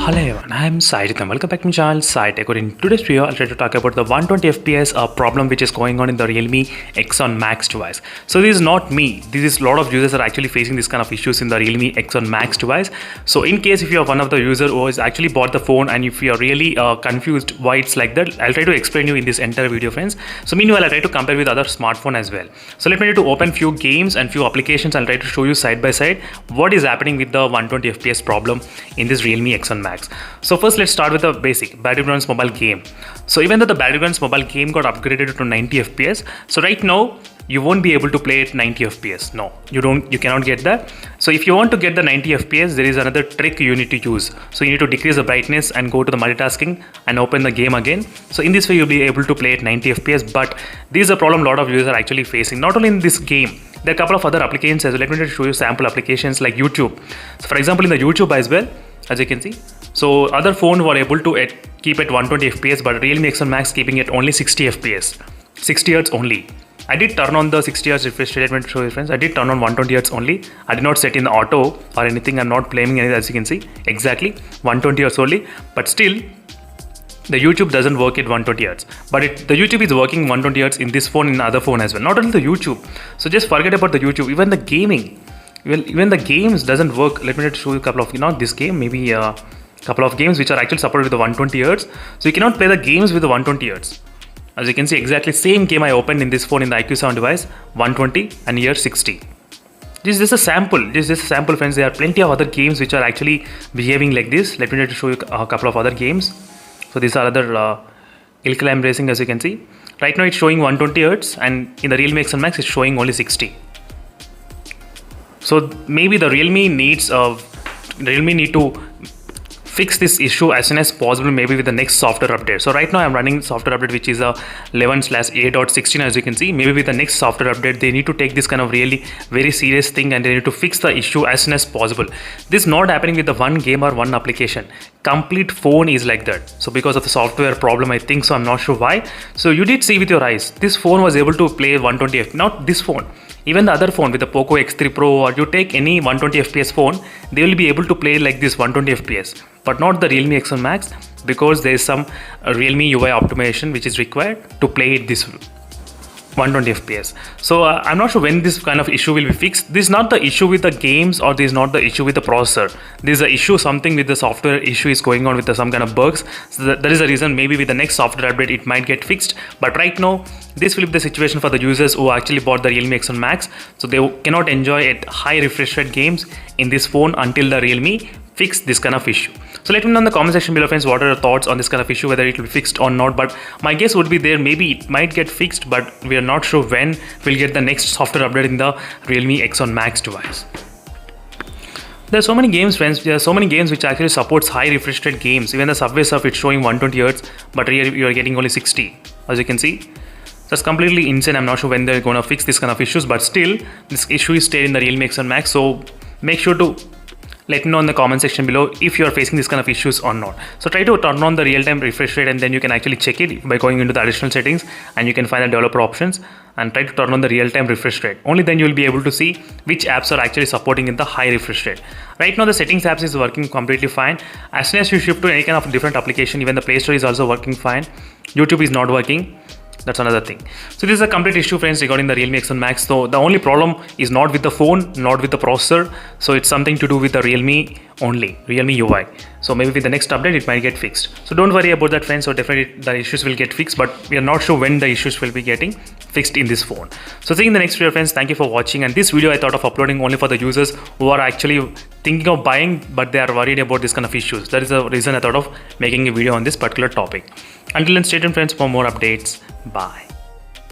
Hello everyone, I am Saijit and welcome back to my channel SciTech. In today's video, I'll try to talk about the 120 FPS problem which is going on in the Realme X1 Max device. So this is not me. This is a lot of users are actually facing this kind of issues in the Realme X1 Max device. So in case if you are one of the user who has actually bought the phone and if you are really confused why it's like that, I'll try to explain you in this entire video, friends. So meanwhile, I'll try to compare with other smartphone as well. So let me try to open few games and few applications. I'll try to show you side by side what is happening with the 120 FPS problem in this Realme X1 Max. So first let's start with the basic Battlegrounds mobile game. So even though the Battlegrounds mobile game got upgraded to 90 FPS, so right now you won't be able to play at 90 FPS. No, you cannot get that. So if you want to get the 90 FPS, there is another trick you need to use. So you need to decrease the brightness and go to the multitasking and open the game again. So in this way you'll be able to play at 90 FPS, but this is a problem a lot of users are actually facing. Not only in this game, there are a couple of other applications as well. Let me just show you sample applications like YouTube. So for example, in the YouTube as well, as you can see, so other phones were able to keep at 120 FPS, but Realme X1 Max keeping it only 60 FPS, 60 Hz only. I did turn on the 60 Hz refresh rate. Let me show you, friends. I did turn on 120 Hz only. I did not set in the auto or anything. I'm not blaming anything, as you can see. Exactly 120 Hz only, but still the YouTube doesn't work at 120 Hz. But the YouTube is working 120 Hz in this phone, in the other phone as well. Not only the YouTube. So just forget about the YouTube. Even the gaming. Even the games doesn't work. Let me just show you a couple of, not this game, maybe a couple of games which are actually supported with the 120 Hz. So you cannot play the games with the 120 Hz. As you can see, exactly same game I opened in this phone in the IQ7 device, 120 and here 60. This is a sample. This is a sample, friends. There are plenty of other games which are actually behaving like this. Let me try to show you a couple of other games. So these are other Hill Climb Racing, as you can see. Right now it's showing 120 Hz and in the Realme X1 Max it's showing only 60. So maybe the Realme need to fix this issue as soon as possible, maybe with the next software update. So right now I'm running software update which is a 11/8.16, as you can see. Maybe with the next software update they need to take this kind of really very serious thing and they need to fix the issue as soon as possible. This is not happening with the one game or one application. Complete phone is like that. So because of the software problem, I think so, I'm not sure why. So you did see with your eyes, this phone was able to play 120 FPS, not this phone. Even the other phone with the Poco X3 Pro, or you take any 120 FPS phone, they will be able to play like this 120 FPS, but not the Realme X1 Max, because there is some Realme UI optimization which is required to play it this 120 FPS. So I'm not sure when this kind of issue will be fixed. This is not the issue with the games, or this is not the issue with the processor. This is the issue, something with the software issue is going on with some kind of bugs. So that is the reason. Maybe with the next software update it might get fixed, but right now this will be the situation for the users who actually bought the Realme X1 Max. So they cannot enjoy at high refresh rate games in this phone until the Realme fix this kind of issue. So let me know in the comment section below, friends, what are your thoughts on this kind of issue, whether it will be fixed or not. But my guess would be there, maybe it might get fixed, but we are not sure when we'll get the next software update in the Realme X1 Max device. There are so many games, friends. There are so many games which actually supports high refresh rate games. Even the Subway Surf, it's showing 120 Hz, but here you are getting only 60, as you can see. That's completely insane. I'm not sure when they're going to fix this kind of issues, but still this issue is staying in the Realme X1 Max. So make sure to let me know in the comment section below if you are facing this kind of issues or not. So try to turn on the real-time refresh rate and then you can actually check it by going into the additional settings and you can find the developer options and try to turn on the real-time refresh rate. Only then you will be able to see which apps are actually supporting in the high refresh rate. Right now the settings apps is working completely fine. As soon as you shift to any kind of different application, even the Play Store is also working fine. YouTube is not working. That's another thing. So this is a complete issue, friends, regarding the Realme X1 Max. So the only problem is not with the phone, not with the processor. So it's something to do with the Realme only, Realme UI. So maybe with the next update it might get fixed. So don't worry about that, friends. So definitely the issues will get fixed, but we are not sure when the issues will be getting fixed in this phone. So see you in the next video, friends. Thank you for watching. And this video I thought of uploading only for the users who are actually thinking of buying, but they are worried about this kind of issues. That is the reason I thought of making a video on this particular topic. Until then, stay tuned, friends, for more updates. Bye.